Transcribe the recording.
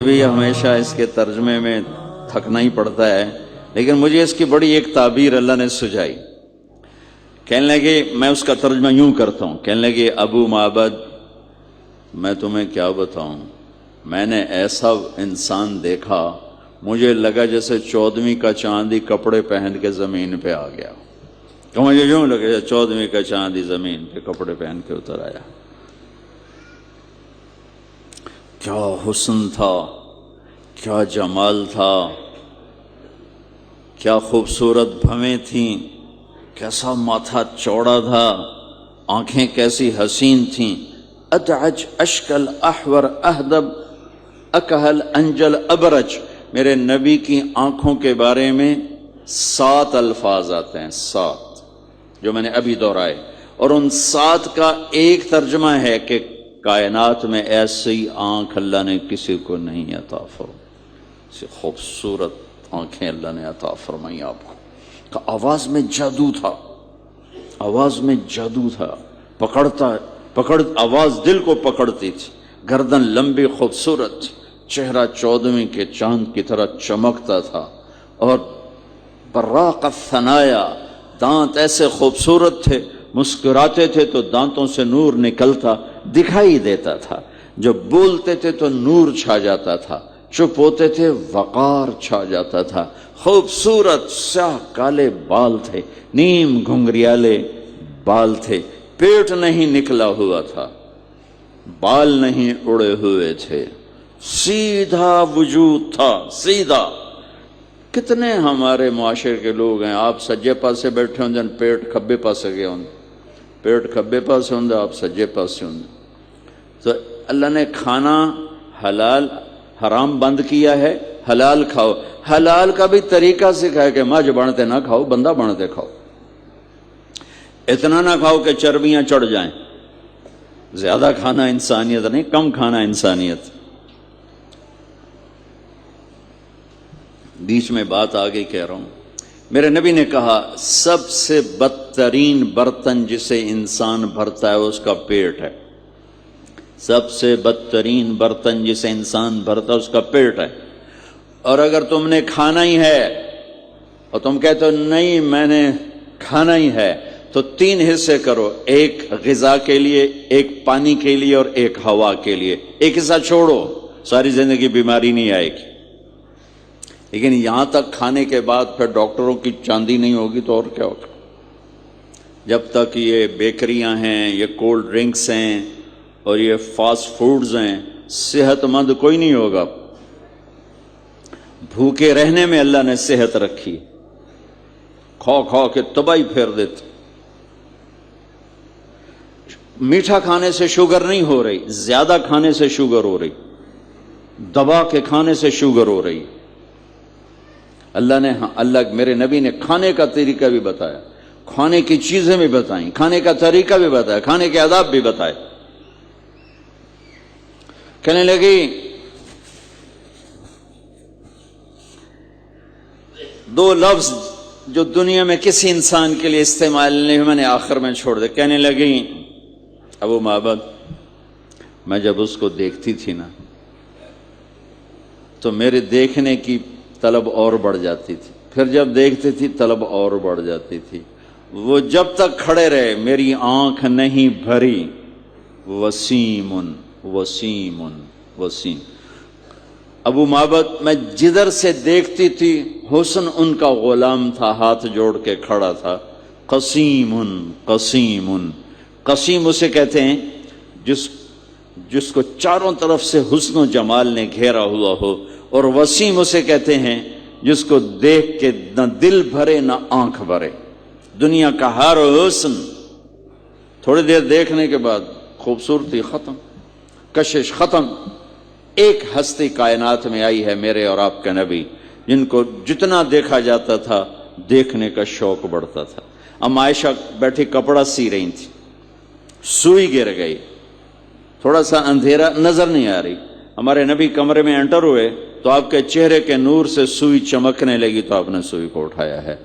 بھی ہمیشہ اس کے ترجمے میں تھکنا ہی پڑتا ہے، لیکن مجھے اس کی بڑی ایک تعبیر اللہ نے سجائی۔ کہنے لگے، میں اس کا ترجمہ یوں کرتا ہوں، کہنے لگے ابو معبد میں تمہیں کیا بتاؤں، میں نے ایسا انسان دیکھا مجھے لگا جیسے 14ویں کا چاندی کپڑے پہن کے زمین پہ آ گیا، تو مجھے یوں لگا 14ویں کا چاندی زمین پہ کپڑے پہن کے اتر آیا۔ کیا حسن تھا، کیا جمال تھا، کیا خوبصورت بھویں تھیں، کیسا ماتھا چوڑا تھا، آنکھیں کیسی حسین تھیں، ادعج اشکل احور اہدب اکہل انجل ابرج۔ میرے نبی کی آنکھوں کے بارے میں 7 الفاظ آتے ہیں، 7 جو میں نے ابھی دہرائے، اور ان 7 کا ایک ترجمہ ہے کہ کائنات میں ایسی آنکھ اللہ نے کسی کو نہیں عطا فرمائی، ایسی خوبصورت آنکھیں اللہ نے عطا فرمائی آپ کو۔ کہ آواز میں جادو تھا، آواز میں جادو تھا، آواز دل کو پکڑتی تھی، گردن لمبی خوبصورت تھی، چہرہ 14ویں کے چاند کی طرح چمکتا تھا، اور براق الثنایا، دانت ایسے خوبصورت تھے، مسکراتے تھے تو دانتوں سے نور نکلتا دکھائی دیتا تھا، جب بولتے تھے تو نور چھا جاتا تھا، چپ ہوتے تھے وقار چھا جاتا تھا، خوبصورت سیاہ کالے بال تھے، نیم گھنگریالے بال تھے، پیٹ نہیں نکلا ہوا تھا، بال نہیں اڑے ہوئے تھے، سیدھا وجود تھا، سیدھا۔ کتنے ہمارے معاشرے کے لوگ ہیں، آپ سجے پاسے بیٹھے ہوں جن پیٹ کھبے پاسے گئے ہوں، پیٹ کھبے پاسے ہوں آپ سجے پاسے ہوں۔ تو اللہ نے کھانا حلال حرام بند کیا ہے، حلال کھاؤ، حلال کا بھی طریقہ سکھایا کہ ماج بنتے نہ کھاؤ، بندہ بنتے کھاؤ، اتنا نہ کھاؤ کہ چربیاں چڑھ جائیں، زیادہ کھانا انسانیت نہیں، کم کھانا انسانیت۔ بیچ میں بات آگے کہہ رہا ہوں، میرے نبی نے کہا سب سے بدترین برتن جسے انسان بھرتا ہے اس کا پیٹ ہے، سب سے بدترین برتن جسے انسان بھرتا ہے اس کا پیٹ ہے۔ اور اگر تم نے کھانا ہی ہے اور تم کہتے ہو نہیں میں نے کھانا ہی ہے، تو 3 حصے کرو، ایک غذا کے لیے، ایک پانی کے لیے، اور ایک ہوا کے لیے، ایک حصہ چھوڑو، ساری زندگی بیماری نہیں آئے گی۔ لیکن یہاں تک کھانے کے بعد پھر ڈاکٹروں کی چاندی نہیں ہوگی تو اور کیا ہوگا؟ جب تک یہ بیکریاں ہیں، یہ کولڈ ڈرنکس ہیں اور یہ فاسٹ فوڈز ہیں، صحت مند کوئی نہیں ہوگا۔ بھوکے رہنے میں اللہ نے صحت رکھی، کھا کھا کے تباہی پھیر دیتے۔ میٹھا کھانے سے شوگر نہیں ہو رہی، زیادہ کھانے سے شوگر ہو رہی، دبا کے کھانے سے شوگر ہو رہی۔ اللہ میرے نبی نے کھانے کا طریقہ بھی بتایا، کھانے کی چیزیں بھی بتائیں، کھانے کا طریقہ بھی بتایا، کھانے کے آداب بھی بتائے۔ کہنے لگی 2 لفظ جو دنیا میں کسی انسان کے لیے استعمال نہیں، میں نے آخر میں چھوڑ دے۔ کہنے لگی ابو معبد میں جب اس کو دیکھتی تھی نا تو میرے دیکھنے کی طلب اور بڑھ جاتی تھی، پھر جب دیکھتی تھی طلب اور بڑھ جاتی تھی، وہ جب تک کھڑے رہے میری آنکھ نہیں بھری۔ وسیم وسیم وسیم، ابو معبد میں جدھر سے دیکھتی تھی حسن ان کا غلام تھا، ہاتھ جوڑ کے کھڑا تھا۔ قسیم قسیم، قسیم اسے کہتے ہیں جس کو چاروں طرف سے حسن و جمال نے گھیرا ہوا ہو، اور وسیم اسے کہتے ہیں جس کو دیکھ کے نہ دل بھرے نہ آنکھ بھرے۔ دنیا کا ہر حسن تھوڑی دیر دیکھنے کے بعد خوبصورتی ختم، کشش ختم۔ ایک ہستی کائنات میں آئی ہے میرے اور آپ کے نبی، جن کو جتنا دیکھا جاتا تھا دیکھنے کا شوق بڑھتا تھا۔ ام عائشہ بیٹھی کپڑا سی رہی تھی، سوئی گر گئی، تھوڑا سا اندھیرا نظر نہیں آ رہی، ہمارے نبی کمرے میں انٹر ہوئے تو آپ کے چہرے کے نور سے سوئی چمکنے لگی تو آپ نے سوئی کو اٹھایا ہے۔